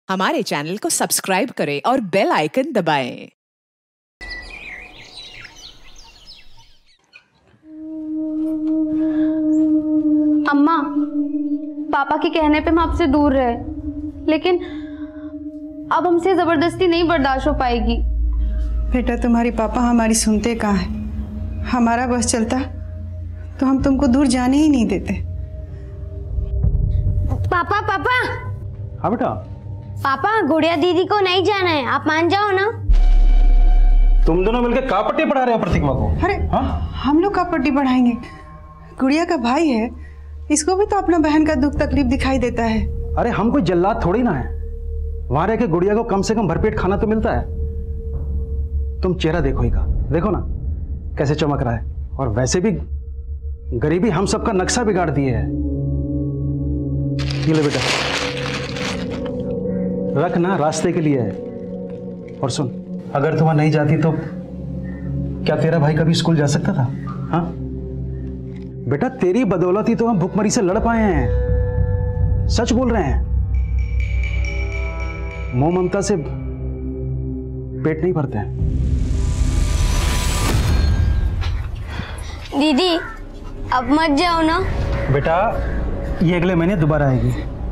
हमारे चैनल को सब्सक्राइब करें और बेल आइकन दबाएं। अम्मा, पापा के कहने पे हम आपसे दूर रहे, लेकिन अब हमसे जबरदस्ती नहीं बर्दाश्त हो पाएगी। बेटा, तुम्हारी पापा हमारी सुनते कहाँ हैं? हमारा बस चलता तो हम तुमको दूर जाने ही नहीं देते। पापा पापा। हाँ बेटा। पापा, गुड़िया दीदी को नहीं जाना है, आप मान जाओ ना। तुम दोनों मिलकर का पट्टी पढ़ा रहे हो प्रतिमा को? अरे हम लोग का पट्टी पढ़ाएंगे? गुड़िया का भाई है, इसको भी तो अपना बहन का दुख तकलीफ दिखाई देता है। अरे हम कोई जल्लाद थोड़ी ना है, वहां रह के गुड़िया को कम से कम भरपेट खाना तो मिलता है। तुम चेहरा देखो ही का, देखो ना कैसे चमक रहा है। और वैसे भी गरीबी हम सबका नक्शा बिगाड़ दिए है। ये ले बेटा, रख ना, रास्ते के लिए है। और सुन, अगर तुम नहीं जाती तो क्या तेरा भाई कभी स्कूल जा सकता था? हाँ बेटा, तेरी बदौलत ही तो हम भूखमरी से लड़ पाए हैं। सच बोल रहे हैं, मोह ममता से पेट नहीं भरते हैं। दीदी, अब मत जाओ ना। बेटा, ये अगले महीने दोबारा आएगी,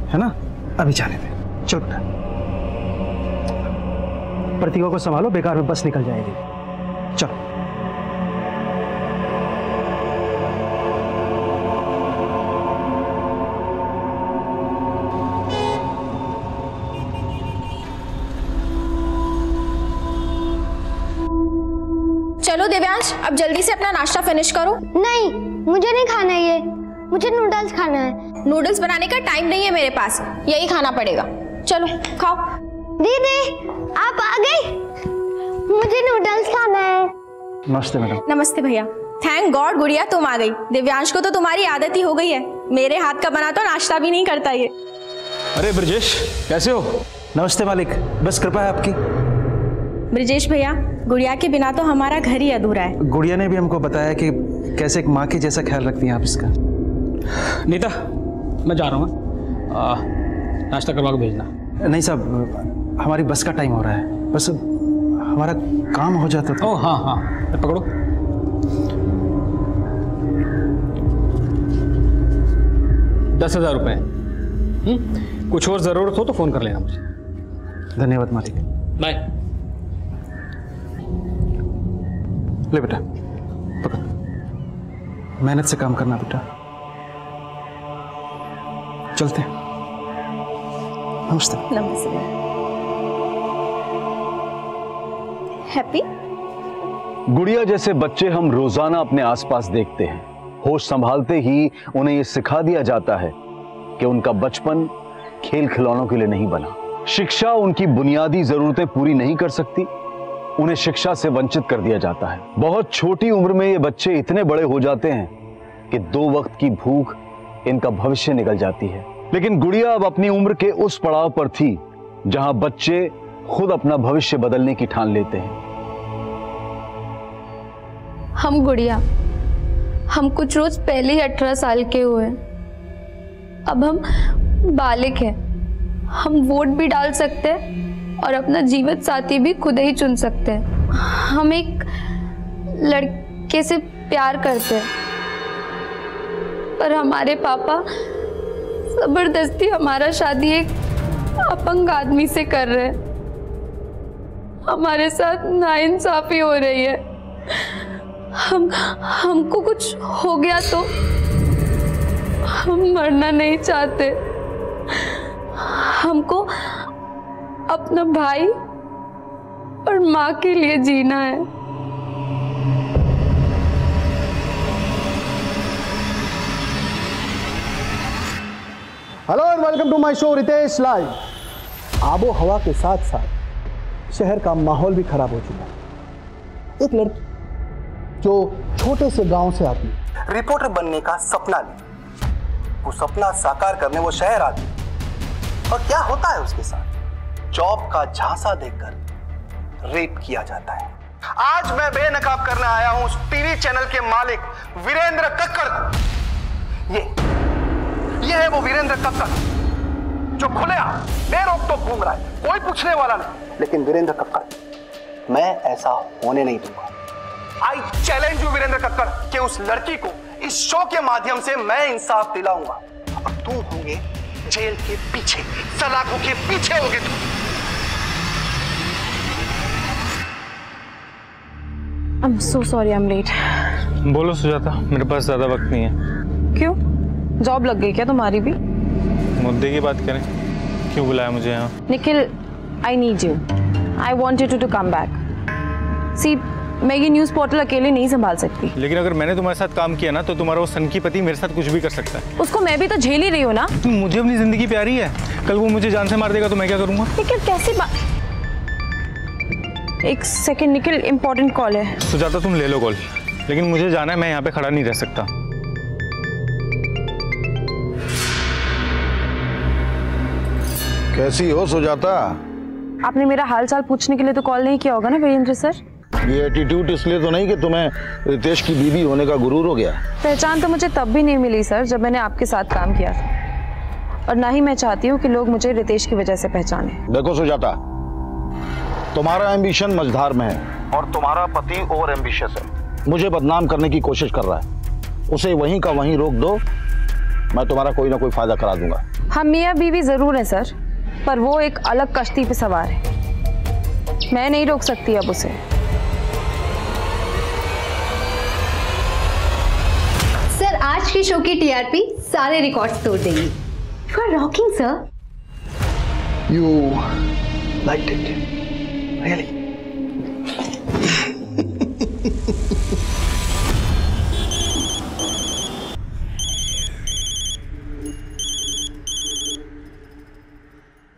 है ना? अभी जाने दे, चल बेटा। प्रतिभा को संभालो, बेकार में बस निकल जाएगी। चलो। चलो दिव्यांश, अब जल्दी से अपना नाश्ता फिनिश करो। नहीं, मुझे नहीं खाना है ये, मुझे नूडल्स खाना है। नूडल्स बनाने का टाइम नहीं है मेरे पास, यही खाना पड़ेगा। चलो खाओ। दीदी, आप आ गई? मुझे नूडल्स खाना है। नमस्ते मैडम। नमस्ते भैया। थैंक गॉड गुड़िया तुम आ गई। दिव्यांश को तो तुम्हारी आदत ही हो गई है, मेरे हाथ का बना तो नाश्ता भी नहीं करता ये। अरे ब्रजेश, कैसे हो? नमस्ते मालिक, बस कृपा है आपकी। ब्रजेश भैया, गुड़िया के बिना तो हमारा घर ही अधूरा है। गुड़िया ने भी हमको बताया कि कैसे एक माँ के जैसा ख्याल रखती हैं आप इसका। नीता, मैं जा रहा हूँ, नाश्ता करवा के भेजना। नहीं साहब, हमारी बस का टाइम हो रहा है, बस हमारा काम हो जाता था। ओह हाँ हाँ, पकड़ो। ₹10,000। कुछ और जरूरत हो तो फोन कर लेना मुझे। धन्यवाद मालिक। बाय। ले बेटा, पकड़, मेहनत से काम करना बेटा। चलते हैं। नमस्ते। नमस्ते। हैप्पी। गुड़िया जैसे बच्चे हम रोजाना अपने आसपास देखते हैं। होश संभालते ही उन्हें यह सिखा दिया जाता है कि उनका बचपन खेल खिलौनों के लिए नहीं बना। शिक्षा उनकी बुनियादी जरूरतें पूरी नहीं कर सकती, उन्हें शिक्षा से वंचित कर दिया जाता है। बहुत छोटी उम्र में ये बच्चे इतने बड़े हो जाते हैं कि 2 वक्त की भूख इनका भविष्य निकल जाती है। लेकिन गुड़िया अब अपनी उम्र के उस पड़ाव पर थी जहां बच्चे खुद अपना भविष्य बदलने की ठान लेते हैं। हम गुड़िया, हम कुछ रोज पहले ही 18 साल के हुए। अब हम बालिग हैं, हम वोट भी डाल सकते हैं और अपना जीवन साथी भी खुद ही चुन सकते हैं। हम एक लड़के से प्यार करते हैं, पर हमारे पापा जबरदस्ती हमारा शादी एक अपंग आदमी से कर रहे हैं। हमारे साथ नाइंसाफी हो रही है। हमको कुछ हो गया तो हम मरना नहीं चाहते। हमको अपना भाई और माँ के लिए जीना है। Hello and welcome to my show Ritesh live. आबो हवा के साथ साथ शहर का माहौल भी खराब हो चुका है। एक लड़की जो छोटे से गांव से आती है, रिपोर्टर बनने का सपना ली, वो सपना साकार करने वो शहर आती, और क्या होता है उसके साथ? जॉब का झांसा देकर रेप किया जाता है। आज मैं बेनकाब करने आया हूं उस टीवी चैनल के मालिक वीरेंद्र कक्कड़ को। ये है वो वीरेंद्र कक्कड़ जो खुलेआम बेरोक-टोक घूम रहा है, कोई पूछने वाला नहीं। लेकिन वीरेंद्र कक्कड़, मैं ऐसा होने नहीं दूंगा। I challenge you Virendra Kakkar कि उस लड़की को इस शो के माध्यम से मैं इंसाफ दिलाऊंगा और तुम होंगे जेल के पीछे, सलाखों के पीछे होगे तुम। I'm so sorry, I'm late. बोलो सुजाता, मेरे पास ज्यादा वक्त नहीं है। क्यों? जॉब लग गई क्या तुम्हारी भी? मुद्दे की बात करें, क्यों बुलाया मुझे यहाँ? Nikhil, I need you. I want you to come back. See, मैं ये न्यूज़ पोर्टल अकेले नहीं संभाल सकती। लेकिन अगर मैंने तुम्हारे साथ काम किया ना, तो तुम्हारा वो सनकी पति मेरे साथ कुछ भी कर सकता है। उसको मैं भी तो झेल ही रही हूँ ना। तुम मुझे अपनी जिंदगी प्यारी है, कल वो मुझे जान से मार देगा तो मैं क्या करूँगा? निखिल कैसी बात? एक सेकंड निखिल, इम्पोर्टेंट कॉल है। सुजाता तुम ले लो कॉल, लेकिन मुझे जाना है, मैं यहाँ पे खड़ा नहीं रह सकता। कैसी हो सुजाता? आपने मेरा हाल चाल पूछने के लिए तो कॉल नहीं किया होगा ना वीरेंद्र सर? ये एटीट्यूड इसलिए तो नहीं कि तुम्हें रितेश की बीवी होने का गुरूर हो गया? पहचान तो मुझे तब भी नहीं मिली सर, जब मैंने आपके साथ काम किया था, और ना ही मैं चाहती हूँ कि लोग मुझे रितेश की वजह से पहचाने। देखो सुजाता, तुम्हारा एम्बिशन मझधार में है और तुम्हारा पति ओवर एम्बिशियस है। मुझे बदनाम करने की कोशिश कर रहा है, उसे वहीं का वहीं रोक दो, मैं तुम्हारा कोई ना कोई फायदा करा दूंगा। हम मियाँ बीवी जरूर हैं सर, पर वो एक अलग कश्ती पे सवार है, मैं नहीं रोक सकती अब उसे। सर, आज की शो की टीआरपी सारे रिकॉर्ड्स तोड़ देंगी। You are rocking sir. You liked it really?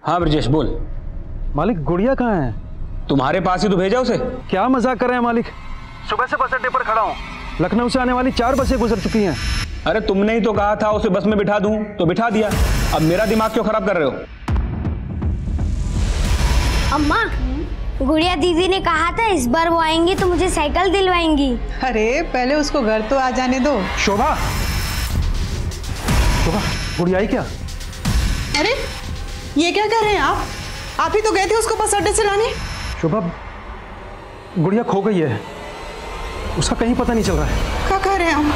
हाँ ब्रजेश बोल। मालिक गुड़िया कहाँ है? तुम्हारे पास ही तो भेजा उसे। क्या मजाक कर रहे हैं मालिक? सुबह से बस अड्डे पर खड़ा हूँ, लखनऊ से आने वाली 4 बसें गुजर चुकी हैं। अरे तुमने ही तो कहा था उसे बस में बिठा दूं, तो बिठा दिया। अब मेरा दिमाग क्यों खराब कर रहे हो? अम्मा, गुड़िया दीदी ने कहा था इस बार वो आएंगी तो मुझे साइकिल दिलवाएंगी। अरे पहले उसको घर तो आ जाने दो। शोभा, शोभा, गुड़िया आई क्या? अरे ये क्या कर रहे हैं आप? आप ही तो गए थे उसको बस अड्डे से लाने। शोभा, गुड़िया खो गई है, उसका कहीं पता नहीं चल रहा है। क्या कह रहे हैं हम?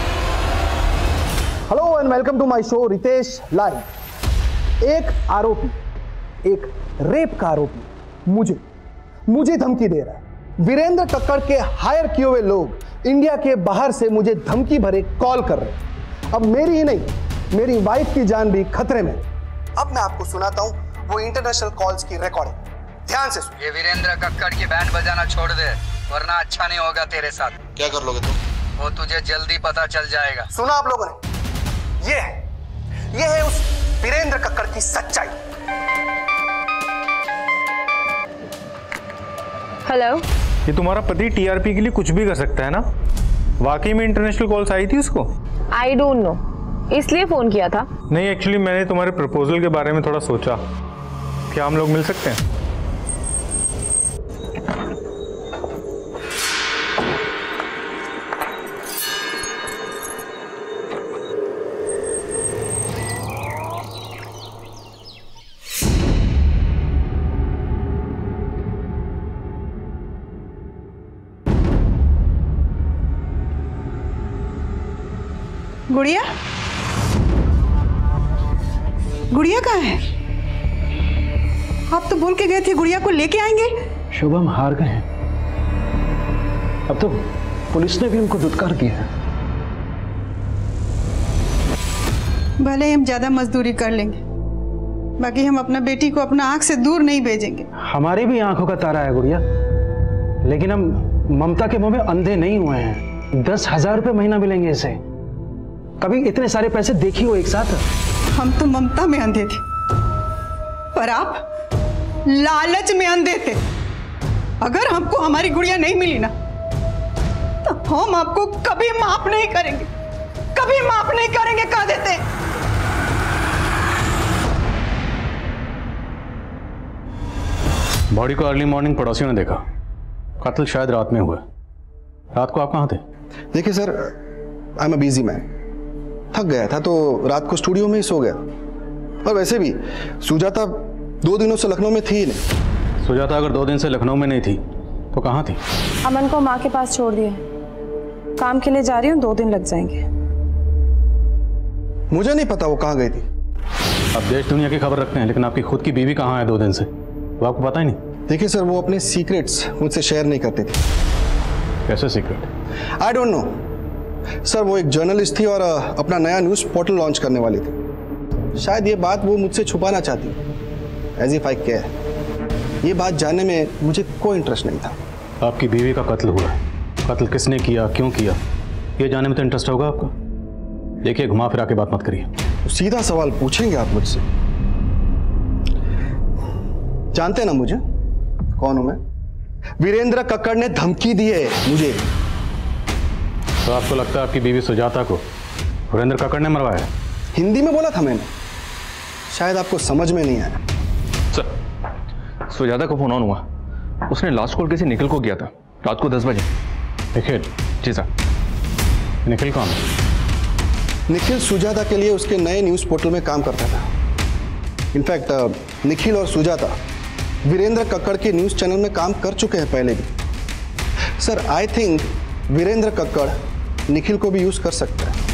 Hello and welcome to my show Ritesh live. एक आरोपी, एक रेप का आरोपी मुझे धमकी दे रहा है। वीरेंद्र कक्कड़ के हायर किए हुए लोग इंडिया के बाहर से मुझे धमकी भरे कॉल कर रहे हैं। अब मेरी ही नहीं, मेरी वाइफ की जान भी खतरे में। अब मैं आपको सुनाता हूं वो इंटरनेशनल कॉल्स की रिकॉर्डिंग, ध्यान से सुनो। ये वीरेंद्र कक्कड़ की बैंड बजाना छोड़ दे, वरना अच्छा नहीं होगा तेरे साथ। क्या कर लोगे तुम? वो तुझे जल्दी पता चल जाएगा। सुना आप लोगों ने? ये है उस वीरेंद्र कक्कड़ की सच्चाई। हेलो, ये तुम्हारा पति टीआरपी के लिए कुछ भी कर सकता है ना? वाकई में इंटरनेशनल कॉल्स आई थी उसको? आई डोंट नो, इसलिए फोन किया था। नहीं, एक्चुअली मैंने तुम्हारे प्रपोजल के बारे में थोड़ा सोचा, क्या हम लोग मिल सकते हैं? गुड़िया, गुड़िया कहाँ है? आप तो बोल के गए थे गुड़िया को लेके आएंगे। शोभा, हम हार गए हैं, अब तो पुलिस ने भी हमको दुत्कार किया है। भले ही हम ज्यादा मजदूरी कर लेंगे, बाकी हम अपना बेटी को अपना आंख से दूर नहीं भेजेंगे। हमारी भी आंखों का तारा है गुड़िया, लेकिन हम ममता के मुंह में अंधे नहीं हुए हैं। 10,000 रुपये महीना मिलेंगे इसे। कभी इतने सारे पैसे देखी हो एक साथ? हम तो ममता में अंधे थे, पर आप लालच में अंधे थे। अगर हमको हमारी गुड़िया नहीं मिली ना, तो हम आपको कभी माफ नहीं करेंगे, कभी माफ नहीं करेंगे, कह देते। बॉडी को अर्ली मॉर्निंग पड़ोसियों ने देखा, कत्ल शायद रात में हुआ। रात को आप कहाँ थे? देखिए sir, I am a busy man, थक गया था तो रात को स्टूडियो में ही सो गया। और वैसे भी सुजाता 2 दिनों से लखनऊ में थी ही नहीं। सुजाता अगर 2 दिन से लखनऊ में नहीं थी तो कहाँ थी? अमन को माँ के पास छोड़ दिया, काम के लिए जा रही हूँ, 2 दिन लग जाएंगे। मुझे नहीं पता वो कहाँ गई थी। अब देश दुनिया की खबर रखते हैं, लेकिन आपकी खुद की बीवी कहाँ है 2 दिन से, वो आपको पता ही नहीं? देखिए सर, वो अपने सीक्रेट्स मुझसे शेयर नहीं करती थी। कैसे secret? I don't know sir. वो एक जर्नलिस्ट थी और अपना नया न्यूज़ पोर्टल लॉन्च करने वाली थी। शायद ये बात वो मुझसे छुपाना चाहती, एज इफ आई केयर। ये बात जानने में मुझे कोई इंटरेस्ट नहीं था। आपकी बीवी का कत्ल हुआ है, कत्ल किसने किया, क्यों किया, ये जानने में तो इंटरेस्ट होगा आपका। देखिए, घुमा फिरा के बात मत करिए। तो सीधा सवाल पूछेंगे आप मुझसे? जानते ना मुझे कौन हूं मैं? वीरेंद्र कक्कड़ ने धमकी दी है मुझे। तो आपको लगता है आपकी बीवी सुजाता को वीरेंद्र कक्कड़ ने मरवाया? हिंदी में बोला था मैंने, शायद आपको समझ में नहीं आया। सर, सुजाता को फोन ऑन हुआ, उसने लास्ट कॉल किसी निखिल को किया था रात को 10 बजे। निखिल? जी सर। निखिल कौन? निखिल सुजाता के लिए उसके नए न्यूज़ पोर्टल में काम करता था। इनफैक्ट निखिल और सुजाता वीरेंद्र कक्कड़ के न्यूज़ चैनल में काम कर चुके हैं पहले भी। Sir, I think Virendra Kakkar Nikhil को भी यूज़ कर सकता है।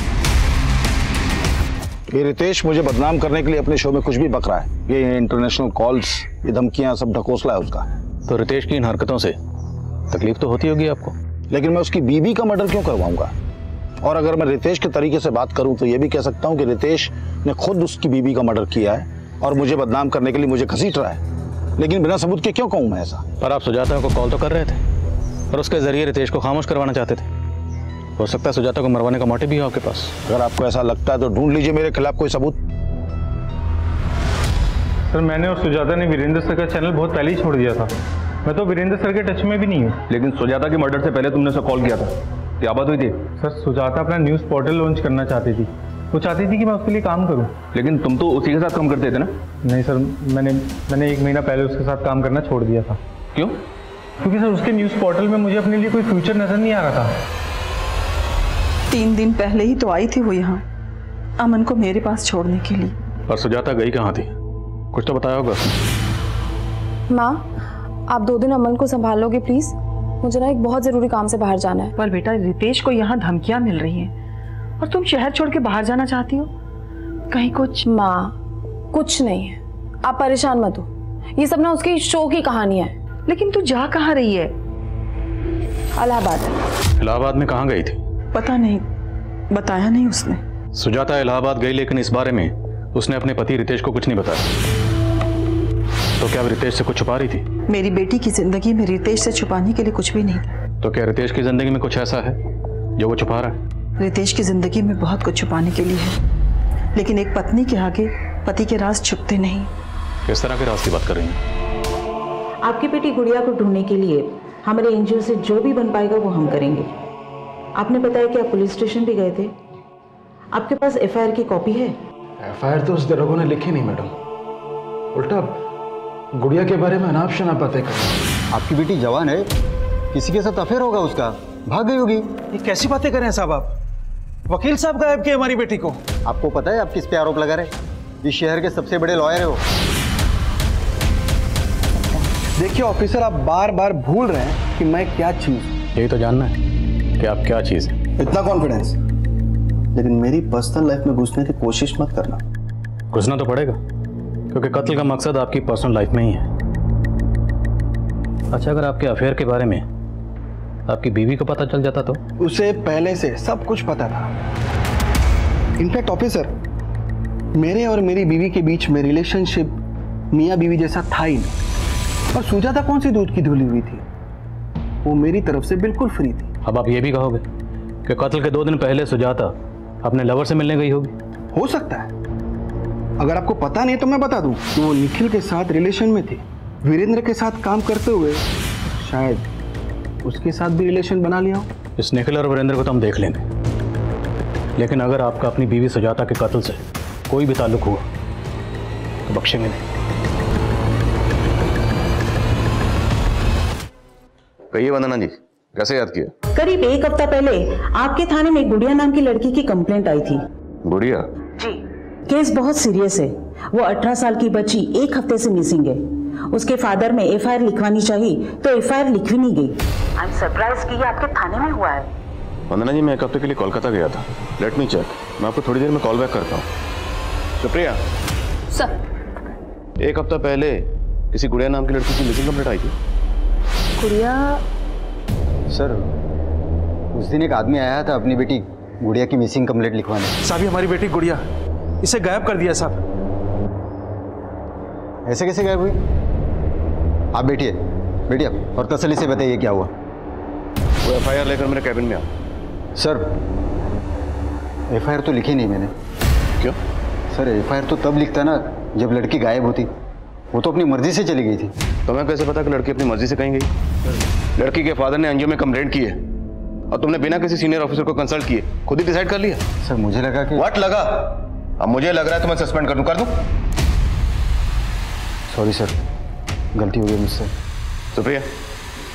ये रितेश मुझे बदनाम करने के लिए अपने शो में कुछ भी बक रहा है। ये इंटरनेशनल कॉल्स, ये धमकियां, सब ढकोसला है उसका। तो रितेश की इन हरकतों से तकलीफ तो होती होगी आपको, लेकिन मैं उसकी बीवी का मर्डर क्यों करवाऊंगा? और अगर मैं रितेश के तरीके से बात करूं तो ये भी कह सकता हूं कि रितेश ने खुद उसकी बीवी का मर्डर किया है और मुझे बदनाम करने के लिए मुझे घसीट रहा है। लेकिन बिना सबूत के क्यों कहूं मैं ऐसा? पर आप सुजाता को कॉल तो कर रहे थे और उसके जरिए रितेश को खामोश करवाना चाहते थे। हो सकता है सुजाता को मरवाने का मोटिव भी हो आपके पास। अगर आपको ऐसा लगता है तो ढूंढ लीजिए मेरे खिलाफ कोई सबूत। सर, मैंने और सुजाता ने वीरेंद्र सर का चैनल बहुत पहले ही छोड़ दिया था। मैं तो वीरेंद्र सर के टच में भी नहीं हूँ। लेकिन सुजाता के मर्डर से पहले तुमने उसे कॉल किया था, क्या बात हुई थी? सर, सुजाता अपना न्यूज़ पोर्टल लॉन्च करना चाहती थी। वो चाहती थी कि मैं उसके लिए काम करूं। लेकिन तुम तो उसी के साथ काम करते थे ना? नहीं सर, मैंने 1 महीना पहले उसके साथ काम करना छोड़ दिया था। क्यों? क्योंकि सर उसके न्यूज़ पोर्टल में मुझे अपने लिए कोई फ्यूचर नजर नहीं आ रहा था। 3 दिन पहले ही तो आई थी वो यहाँ अमन को मेरे पास छोड़ने के लिए। और सुजाता गई कहाँ थी? कुछ तो बताया होगा उसने। माँ, आप 2 दिन अमन को संभालोगे प्लीज? मुझे ना एक बहुत जरूरी काम से बाहर जाना है। पर बेटा, रितेश को यहाँ धमकियां मिल रही हैं और तुम शहर छोड़ के बाहर जाना चाहती हो? कहीं कुछ? माँ, कुछ नहीं है, आप परेशान मत हो। ये सब ना उसकी शो की कहानियां है। लेकिन तू जा कहाँ रही है? इलाहाबाद। इलाहाबाद में कहाँ गई थी? पता नहीं, बताया नहीं उसने। सुजाता इलाहाबाद गई, लेकिन इस बारे में उसने अपने पति रितेश को कुछ नहीं बताया। तो क्या रितेश से कुछ छुपा रही थी? मेरी बेटी की जिंदगी में रितेश से छुपाने के लिए कुछ भी नहीं था। तो क्या रितेश की जिंदगी में कुछ ऐसा है जो वो छुपा रहा है? रितेश की जिंदगी में बहुत कुछ छुपाने के लिए है, लेकिन एक पत्नी के आगे पति के राज छुपते नहीं। किस तरह के राज की बात कर रही हैं? आपकी बेटी गुड़िया को ढूंढने के लिए हमारे एनजीओ से जो भी बन पाएगा वो हम करेंगे। आपने बताया कि आप पुलिस स्टेशन भी गए थे, आपके पास एफआईआर की कॉपी है? एफआईआर तो उस दरोगा ने लिखी नहीं मैडम, उल्टा गुड़िया के बारे में अनाप शनाप बातें कर रही है। आपकी बेटी जवान है, किसी के साथ अफेयर होगा उसका, भाग गई होगी। ये कैसी बातें कर रहे हैं साहब आप? वकील साहब गायब किए हमारी बेटी को। आपको पता है आप किस पे आरोप लगा रहे? इस शहर के सबसे बड़े लॉयर है वो। देखिए ऑफिसर, आप बार बार भूल रहे हैं कि मैं क्या चीज हूं। यही तो जानना है कि आप क्या चीज है। इतना कॉन्फिडेंस, लेकिन मेरी पर्सनल लाइफ में घुसने की कोशिश मत करना। घुसना तो पड़ेगा, क्योंकि कत्ल का मकसद आपकी पर्सनल लाइफ में ही है। अच्छा, अगर आपके अफेयर के बारे में आपकी बीवी को पता चल जाता तो? उसे पहले से सब कुछ पता था। इनफैक्ट ऑफिसर, मेरे और मेरी बीवी के बीच में रिलेशनशिप मियाँ बीवी जैसा था ही नहीं। और सुजाता कौन सी दूध की धुली हुई थी? वो मेरी तरफ से बिल्कुल फ्री थी। अब आप ये भी कहोगे कि कत्ल के 2 दिन पहले सुजाता अपने लवर से मिलने गई होगी? हो सकता है। अगर आपको पता नहीं तो मैं बता दूं कि वो निखिल के साथ रिलेशन में थी। वीरेंद्र के साथ काम करते हुए शायद उसके साथ भी रिलेशन बना लिया हो। इस निखिल और वीरेंद्र को तो हम देख लेंगे, लेकिन अगर आपका अपनी बीवी सुजाता के कत्ल से कोई भी ताल्लुक हुआ तो बख्शेंगे नहीं। कहिए वंदना जी, कैसे याद किया? करीब 1 हफ्ता पहले आपके थाने में गुड़िया नाम की लड़की की कंप्लेंट आई थी। गुड़िया? जी। केस बहुत सीरियस है, वो 18 साल की बच्ची 1 हफ्ते से मिसिंग है। उसके फादर में एफआईआर लिखवानी चाहिए तो एफआईआर लिखवी नहीं गई। आई एम सरप्राइज कि ये आपके थाने में हुआ है। वंदना जी, मैं 1 हफ्ते के लिए कोलकाता गया था। लेट मी चेक, मैं आपको थोड़ी देर में कॉल बैक करता हूँ। सुप्रिया सर, 1 हफ्ता पहले किसी गुड़िया नाम की लड़की की मिसिंग कंप्लेंट आई थी। गुड़िया? सर, उस दिन एक आदमी आया था अपनी बेटी गुड़िया की मिसिंग कंप्लेंट लिखवाने। साहब, ये हमारी बेटी गुड़िया, इसे गायब कर दिया साहब। ऐसे कैसे गायब हुई? आप बैठिए बैठिए और तसल्ली से बताइए क्या हुआ। वो एफआईआर लेकर मेरे कैबिन में आ। सर, एफआईआर तो लिखी नहीं मैंने। क्यों? सर, एफआईआर तो तब लिखता ना जब लड़की गायब होती। वो तो अपनी मर्जी से चली गई थी। तो मैं कैसे पता कि लड़की अपनी मर्जी से कहीं गई? लड़की के फादर ने एनजीओ में कंप्लेंट की है और तुमने बिना किसी सीनियर ऑफिसर को कंसल्ट किए खुद ही डिसाइड कर लिया? सर, मुझे लगा कि व्हाट लगा? अब मुझे लग रहा है तो मैं सस्पेंड कर दूं। सॉरी सर, गलती हो गई मुझसे। सुप्रिया,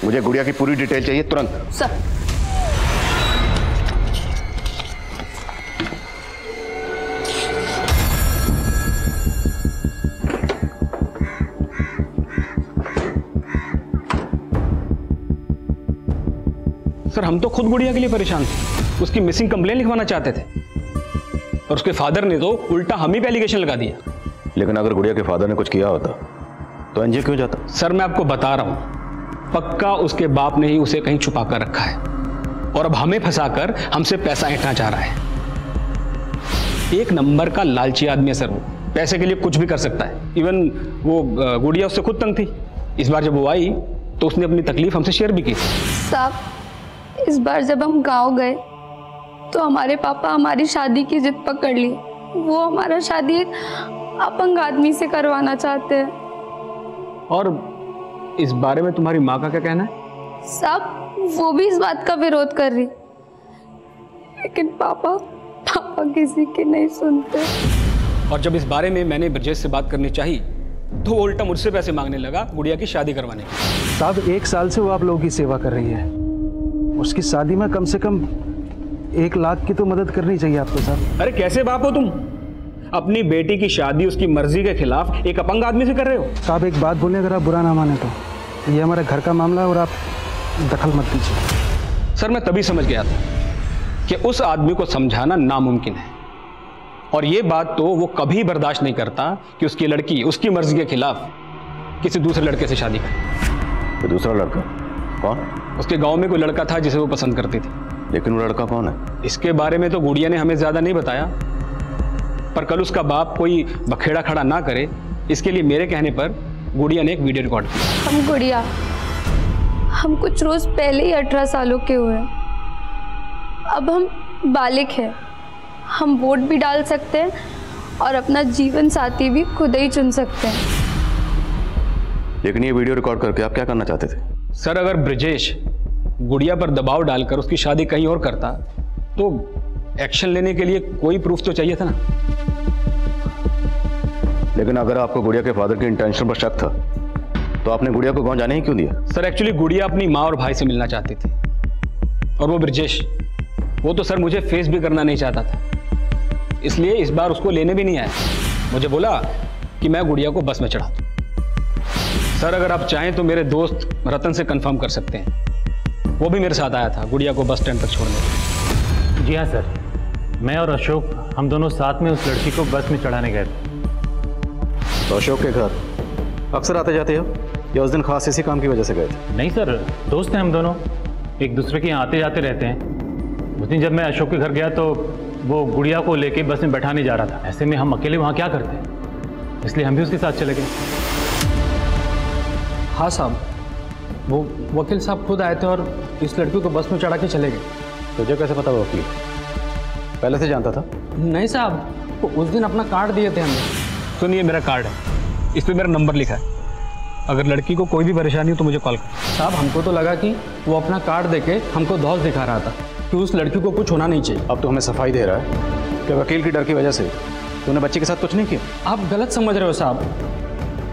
मुझे गुड़िया की पूरी डिटेल चाहिए तुरंत। सर। सर, हम तो खुद गुड़िया के लिए परेशान थे। उसकी मिसिंग कंप्लेन लिखवाना चाहते थे और उसके फादर ने तो उल्टा हम ही पे एलिगेशन लगा दिया। लेकिन अगर गुड़िया के फादर ने कुछ किया होता तो एनजीओ क्यों जाता? सर, मैं आपको बता रहा हूं, पक्का उसके बाप ने ही उसे कहीं छुपा कर रखा है और अब हमें फंसाकर हमसे पैसा ऐंठना चाह रहा है। एक नंबर का लालची आदमी है सर। वो पैसे के लिए कुछ भी कर सकता है। इवन वो गुड़िया उससे खुद तंग थी। इस बार जब वो आई तो उसने अपनी तकलीफ हमसे शेयर भी की। साहब, इस बार जब हम गांव गए तो हमारे पापा हमारी शादी की जिद पकड़ ली। वो हमारा शादी एक अपंग आदमी से करवाना चाहते हैं। और इस बारे में तुम्हारी माँ का क्या कहना है? साहब, वो भी इस बात का विरोध कर रही, लेकिन पापा किसी की नहीं सुनते। और जब इस बारे में मैंने ब्रजेश से बात करनी चाहिए तो वो उल्टा मुझसे पैसे मांगने लगा गुड़िया की शादी करवाने की। साहब, 1 साल से वो आप लोगों की सेवा कर रही है। उसकी शादी में कम से कम 1 लाख की तो मदद करनी चाहिए आपको साहब। अरे कैसे बाप हो तुम? अपनी बेटी की शादी उसकी मर्जी के खिलाफ एक अपंग आदमी से कर रहे हो? साहब, एक बात बोले, अगर आप बुरा ना माने तो ये हमारे घर का मामला है और आप दखल मत दीजिए। सर, मैं तभी समझ गया था कि उस आदमी को समझाना नामुमकिन है और ये बात तो वो कभी बर्दाश्त नहीं करता कि उसकी लड़की उसकी मर्जी के खिलाफ किसी दूसरे लड़के से शादी करे। तो दूसरा लड़का कौन? उसके गांव में कोई लड़का था जिसे वो पसंद करती थी। लेकिन वो लड़का कौन है? इसके बारे में तो गुड़िया ने हमें ज्यादा नहीं बताया, पर कल उसका बाप कोई बखेड़ा खड़ा ना करे इसके लिए मेरे कहने पर गुड़िया ने एक वीडियो रिकॉर्ड किया। हम कुछ रोज पहले ही 18 सालों के हुए। अब हम बालिग हैं। हम वोट भी डाल सकते हैं और अपना जीवन साथी भी खुद ही चुन सकते हैं। लेकिन ये वीडियो रिकॉर्ड करके आप क्या करना चाहते थे? सर, अगर ब्रजेश गुड़िया पर दबाव डालकर उसकी शादी कहीं और करता तो एक्शन लेने के लिए कोई प्रूफ तो चाहिए था ना। लेकिन अगर आपको गुड़िया के फादर के इंटेंशन पर शक था तो आपने गुड़िया को गांव जाने ही क्यों दिया? सर, एक्चुअली गुड़िया अपनी माँ और भाई से मिलना चाहती थी और वो ब्रजेश, वो तो सर मुझे फेस भी करना नहीं चाहता था, इसलिए इस बार उसको लेने भी नहीं आया। मुझे बोला कि मैं गुड़िया को बस में चढ़ा दूं। सर, अगर आप चाहें तो मेरे दोस्त रतन से कंफर्म कर सकते हैं, वो भी मेरे साथ आया था गुड़िया को बस स्टैंड तक छोड़ने। जी हाँ सर, मैं और अशोक हम दोनों साथ में उस लड़की को बस में चढ़ाने गए थे। तो अशोक के घर अक्सर आते जाते हो या उस दिन खास इसी काम की वजह से गए थे? नहीं सर, दोस्त हैं हम दोनों, एक दूसरे के यहाँ आते जाते रहते हैं। उस दिन जब मैं अशोक के घर गया तो वो गुड़िया को लेके बस में बैठाने जा रहा था। ऐसे में हम अकेले वहाँ क्या करते, इसलिए हम भी उसके साथ चले गए। हाँ साहब, वो वकील साहब खुद आए थे और इस लड़की को बस में चढ़ा के चले गए। तुझे कैसे पता वो वकील पहले से जानता था? नहीं साहब, तो उस दिन अपना कार्ड दिए थे हमें। सुनिए, मेरा कार्ड है, इस पर मेरा नंबर लिखा है। अगर लड़की को कोई भी परेशानी हो तो मुझे कॉल कर। साहब, हमको तो लगा कि वो अपना कार्ड देके हमको धौंस दिखा रहा था कि उस लड़की को कुछ होना नहीं चाहिए। अब तो हमें सफाई दे रहा है कि वकील की डर की वजह से तूने बच्चे के साथ कुछ नहीं किया। आप गलत समझ रहे हो साहब,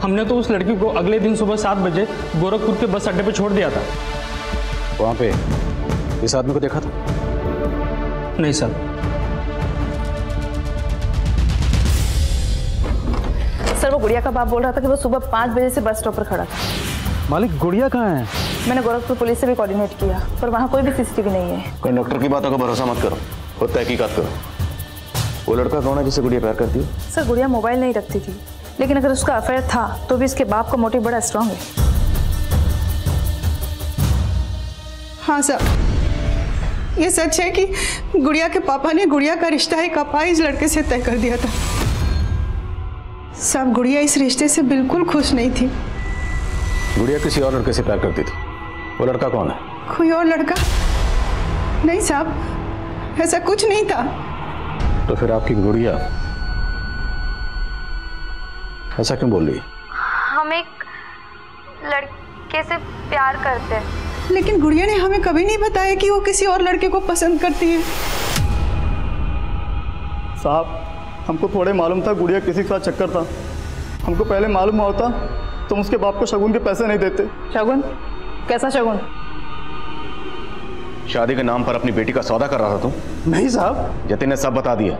हमने तो उस लड़की को अगले दिन सुबह 7 बजे गोरखपुर के बस अड्डे पे छोड़ दिया था। वहाँ पे इस आदमी को देखा था? नहीं सर। गुड़िया का बाप बोल रहा था कि वो सुबह 5 बजे से बस स्टॉप पर खड़ा था। मालिक गुड़िया कहाँ है? मैंने गोरखपुर पुलिस से भी कोऑर्डिनेट किया, पर वहाँ कोई भी सीसीटीवी नहीं है। कंडक्टर की बातों का भरोसा मत करो, खुद तहकीकात करो। वो लड़का कौन है जिससे गुड़िया प्यार करती है? सर, गुड़िया मोबाइल नहीं रखती थी, लेकिन अगर उसका अफेयर था तो भी उसके बाप का मोटिव बड़ा स्ट्रांग है। हाँ साहब, ये सच है कि गुड़िया के पापा ने गुड़िया का रिश्ता एक अपाहिज लड़के से तय कर दिया था। साहब, गुड़िया इस रिश्ते से बिल्कुल खुश नहीं थी। गुड़िया किसी और लड़के से प्यार करती थी। वो लड़का कौन है? कोई और लड़का नहीं साहब, ऐसा कुछ नहीं था। तो फिर आपकी गुड़िया ऐसा क्यों बोल रही है? हम एक लड़के से प्यार करते हैं। लेकिन गुड़िया ने हमें कभी नहीं बताया कि वो किसी और लड़के को पसंद करती है। साहब, हमको थोड़े मालूम था गुड़िया किसी के साथ चक्कर था। हमको पहले मालूम हुआ होता तो उसके बाप को शगुन के पैसे नहीं देते। शगुन? कैसा शगुन? शादी के नाम पर अपनी बेटी का सौदा कर रहा था तू? नहीं साहब। जतिन ने सब बता दिया।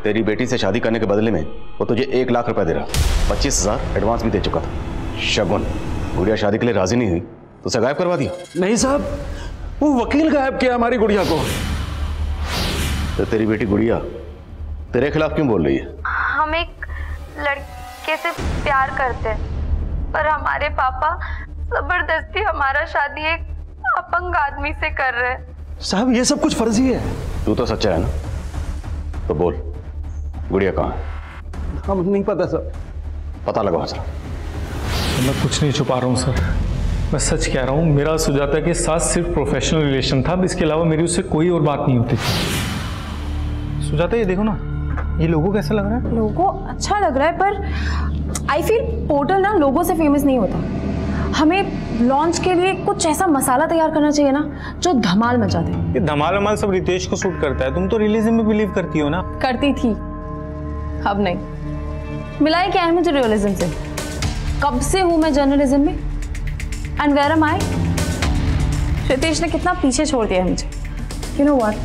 तेरी बेटी से शादी करने के बदले में वो तुझे 1 लाख रुपए दे रहा, 25,000 एडवांस भी दे चुका था। शगुन, गुड़िया शादी के लिए राजी नहीं हुई तो उसे गायब करवा दिया? नहीं साहब, वो वकील गायब किया हमारी गुड़िया को। तो तेरी बेटी गुड़िया तेरे खिलाफ क्यों बोल रही है? हम एक लड़के से प्यार करते हैं, पर हमारे पापा जबरदस्ती हमारा शादी एक अपंग आदमी से कर रहे हैं। साहब, ये सब कुछ फर्जी है। तू तो सच्चा है ना? तो बोल, गुड़िया कहाँ है? हम नहीं पता सर। पता लगाओ सर। मैं कुछ नहीं छुपा रहा हूँ सर, मैं सच कह रहा हूँ। मेरा सुजाता के साथ सिर्फ प्रोफेशनल रिलेशन था, इसके अलावा मेरी उससे कोई और बात नहीं होती थी। सुजाता, ये देखो ना, ये लोगो कैसा लग रहा है? लोगो अच्छा लग रहा है, पर आई फील पोर्टल ना लोगो से फेमस नहीं होता। हमें लॉन्च के लिए कुछ ऐसा मसाला तैयार करना चाहिए ना जो धमाल मचा दे। ये धमाल वमाल सब रितेश को सूट करता है। तुम तो रियलिज्म में बिलीव करती हो ना? करती थी, अब नहीं। मिला क्या है मुझे रियलिज्म से? कब से हूं मैं जर्नलिज्म में? And where am I? Ritesh ने कितना पीछे छोड़ दिया है मुझे। You know what,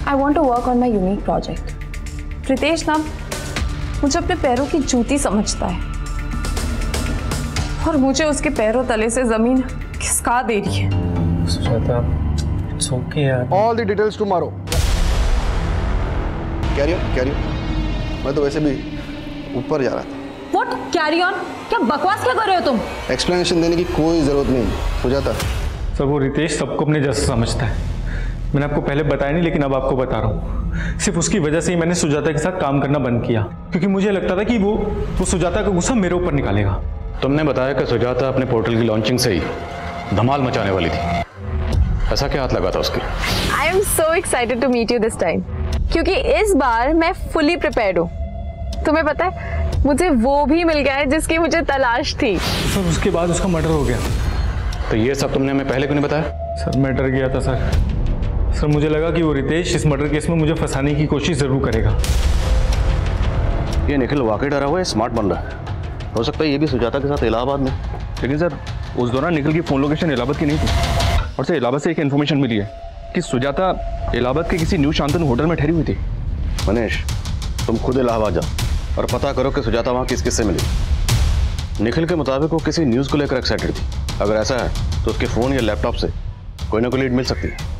I want to work on my unique project. Ritesh ना मुझे अपने पैरों की जूती समझता है और मुझे उसके पैरों तले से जमीन खिसका दे रही है। सुजाता, इट्स ओके यार। All the details tomorrow. Carry on. मैं तो वैसे भी ऊपर जा रहा था। What carry on? क्या बकवास क्या कर रहे हो तुम? एक्सप्लेनेशन देने की कोई जरूरत नहीं हो जाता। सर, वो रितेश सबको अपने जैसा समझता है। मैंने आपको पहले बताया नहीं, लेकिन अब आपको बता रहा हूँ। सिर्फ उसकी वजह से ही मैंने सुजाता के साथ काम करना बंद किया, क्योंकि मुझे लगता था कि वो सुजाता का गुस्सा मेरे ऊपर निकालेगा। तुमने बताया कि सुजाता अपने पोर्टल की लॉन्चिंग से ही धमाल मचाने वाली थी। ऐसा क्या हाथ लगा था उसके? I am so excited to meet you this time, क्योंकि इस बार मैं फुली प्रिपेयर्ड हूँ। तुम्हें पता है, मुझे वो भी मिल गया है जिसकी मुझे तलाश थी। सर, उसके बाद उसका मर्डर हो गया। तो ये सब तुमने हमें पहले क्यों नहीं बताया? सर, मैं डर गया था सर, मुझे लगा कि वो रितेश इस मर्डर केस में मुझे फंसाने की कोशिश जरूर करेगा। ये निखिल वाकई डरा हुआ है, स्मार्ट बन रहा है। हो सकता है ये भी सुजाता के साथ इलाहाबाद में। लेकिन सर, उस दौरान निखिल की फोन लोकेशन इलाहाबाद की नहीं थी, और सर इलाहाबाद से एक इन्फॉर्मेशन मिली है कि सुजाता इलाहाबाद के किसी न्यू शांतनु होटल में ठहरी हुई थी। मनीष, तुम खुद इलाहाबाद जाओ और पता करो कि सुजाता वहाँ किस किस से मिली। निखिल के मुताबिक वो किसी न्यूज़ को लेकर एक्साइटेड थी। अगर ऐसा है तो उसके फ़ोन या लैपटॉप से कोई ना कोई लीड मिल सकती है।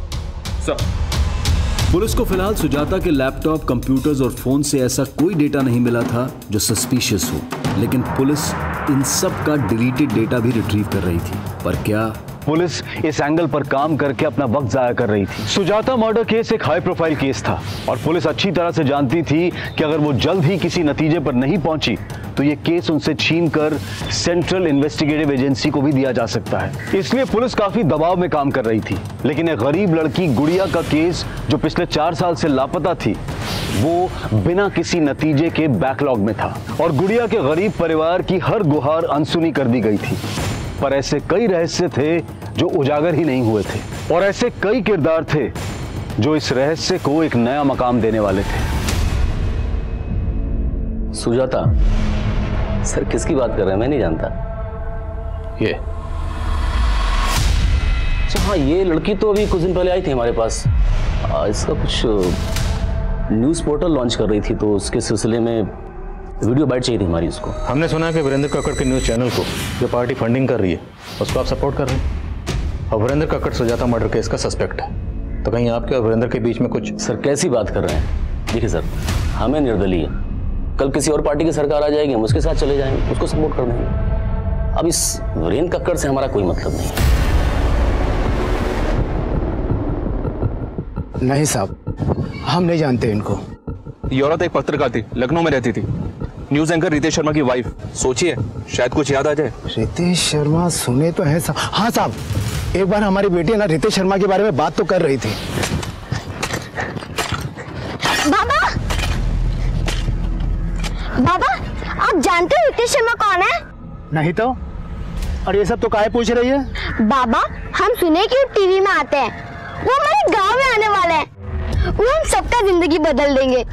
पुलिस को फिलहाल सुजाता के लैपटॉप, कंप्यूटर्स और फोन से ऐसा कोई डेटा नहीं मिला था जो सस्पिशियस हो, लेकिन पुलिस इन सब का डिलीटेड डेटा भी रिट्रीव कर रही थी। पर क्या पुलिस इस एंगल पर काम करके अपना वक्त जाया कर रही थी? सुजाता मर्डर केस एक हाई प्रोफाइल केस था और पुलिस अच्छी तरह से जानती थी कि अगर वो जल्द ही किसी नतीजे पर नहीं पहुंची तो ये केस उनसे छीनकर सेंट्रल इन्वेस्टिगेटिव एजेंसी को भी दिया जा सकता है। इसलिए पुलिस काफी दबाव में काम कर रही थी। लेकिन एक गरीब लड़की गुड़िया का केस जो पिछले 4 साल से लापता थी, वो बिना किसी नतीजे के बैकलॉग में था और गुड़िया के गरीब परिवार की हर गुहार अनसुनी कर दी गई थी। पर ऐसे कई रहस्य थे जो उजागर ही नहीं हुए थे और ऐसे कई किरदार थे जो इस रहस्य को एक नया मकाम देने वाले थे। सुजाता सर, किसकी बात कर रहे हैं? मैं नहीं जानता। ये अच्छा, हाँ, ये लड़की तो अभी कुछ दिन पहले आई थी हमारे पास। इसका कुछ न्यूज़ पोर्टल लॉन्च कर रही थी, तो उसके सिलसिले में वीडियो बाइट चाहिए थी हमारी उसको। हमने सुना है कि वीरेंद्र कक्कड़ के न्यूज़ चैनल को जो पार्टी फंडिंग कर रही है उसको आप सपोर्ट कर रहे हैं, और वीरेंद्र कक्कड़ सुजाता मर्डर केस का सस्पेक्ट है, तो कहीं आपके और वीरेंद्र के बीच में कुछ? सर कैसी बात कर रहे हैं? देखिए सर, हमें निर्दलीय, कल किसी और पार्टी की सरकार आ जाएगी, हम उसके साथ चले जाएंगे, उसको सपोर्ट कर देंगे। अब इस वीरेंद्र कक्कड़ से हमारा कोई मतलब नहीं है। नहीं साहब, हम नहीं जानते इनको। ये औरत एक पत्रकार थी, लखनऊ में रहती थी, न्यूज एंकर रितेश शर्मा की वाइफ। सोचिए शायद कुछ याद आ जाए। रितेश शर्मा सुने तो है साहब। हाँ साहब, एक बार हमारी बेटी ना रितेश शर्मा के बारे में बात तो कर रही थी। बाबा, बाबा आप जानते हो रितेश शर्मा कौन है? नहीं तो, और ये सब तो काहे पूछ रही है? बाबा हम सुने कि वो टीवी में आते हैं, वो हमारे गांव में आने वाले हैं, वो हम सबका जिंदगी बदल देंगे,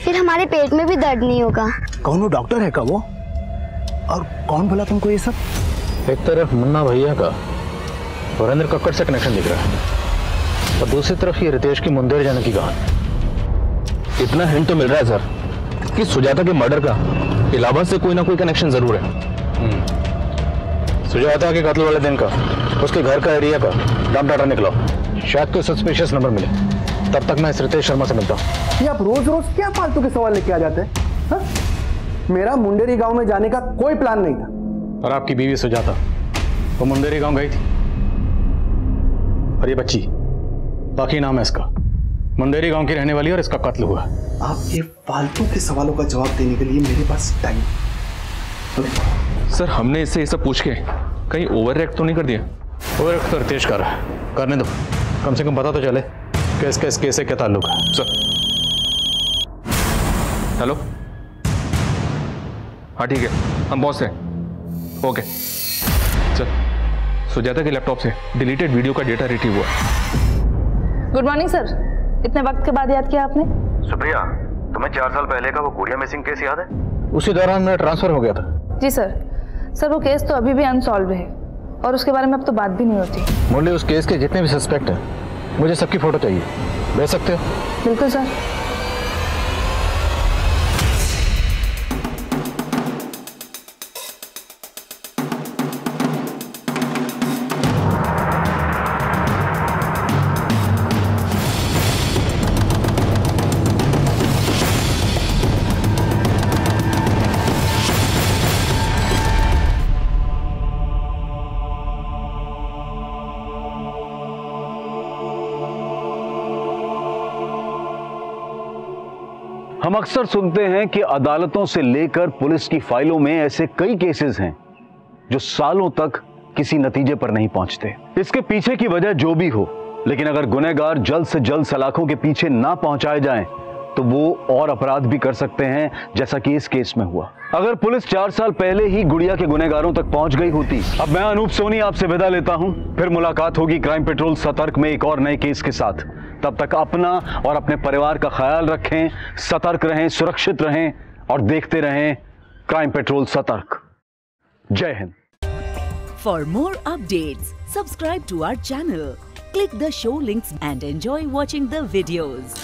फिर हमारे पेट में भी दर्द नहीं होगा। कौन वो डॉक्टर है का वो? और कौन बोला तुमको ये सब? एक तरफ मुन्ना भैया का वीरेंद्र कक्कड़ से कनेक्शन दिख रहा है, और दूसरी तरफ ये रितेश की मुंदेर जाने की कहानी। इतना हिंट तो मिल रहा है सर कि सुजाता के मर्डर का इलाहाबाद से कोई ना कोई कनेक्शन जरूर है। सुजाता के कत्ल वाले दिन का, उसके घर का, एरिया का डाटा डाटा निकला, शायद कोई सस्पिशियस नंबर मिले। तब तक मैं इस रितेश शर्मा से मिलता हूँ। ये आप रोज रोज क्या फालतू के सवाल लेके आ जाते हैं? हाँ? मेरा मुंडेरी गांव में जाने का कोई प्लान नहीं था। और आपकी बीवी सुजाता वो मुंडेरी गांव गई थी, और ये बच्ची, बाकी नाम है इसका, मुंडेरी गांव की रहने वाली, और इसका कत्ल हुआ। आप ये फालतू के सवालों का जवाब देने के लिए मेरे पास टाइम। सर हमने इससे ये सब पूछ के कहीं ओवर रिएक्ट तो नहीं कर दिया? ओवर रिएक्ट तो रितेश कर रहा है, करने दो, कम से कम पता तो चले कि इसका इस केस से क्या ताल्लुक है। सर हेलो, हाँ ठीक है, हम पहुंच रहे हैं। ओके सर, सुजाता के लैपटॉप से डिलीटेड वीडियो का डेटा रिट्रीव हुआ। गुड मॉर्निंग सर, इतने वक्त के बाद याद किया आपने? सुप्रिया, तुम्हें 4 साल पहले का वो गुड़िया मिसिंग केस याद है? उसी दौरान मेरा ट्रांसफर हो गया था। जी सर। सर वो केस तो अभी भी अनसॉल्व है, और उसके बारे में अब तो बात भी नहीं होती। मुरली, उस केस के जितने भी सस्पेक्ट हैं, मुझे सबकी फोटो चाहिए, भेज सकते हो? बिल्कुल सर। हम अक्सर सुनते हैं कि अदालतों से लेकर पुलिस की फाइलों में ऐसे कई केसेस हैं जो सालों तक किसी नतीजे पर नहीं पहुंचते। इसके पीछे की वजह जो भी हो, लेकिन अगर गुनहगार जल्द से जल्द सलाखों के पीछे ना पहुंचाए जाएं, तो वो और अपराध भी कर सकते हैं, जैसा कि इस केस में हुआ। अगर पुलिस 4 साल पहले ही गुड़िया के गुनहगारों तक पहुंच गई होती। अब मैं अनूप सोनी आपसे विदा लेता हूं, फिर मुलाकात होगी क्राइम पेट्रोल सतर्क में एक और नए केस के साथ। तब तक अपना और अपने परिवार का ख्याल रखें, सतर्क रहें, सुरक्षित रहें और देखते रहें क्राइम पेट्रोल सतर्क। जय Hind. For more updates, subscribe to our channel, click the show links and enjoy watching the videos.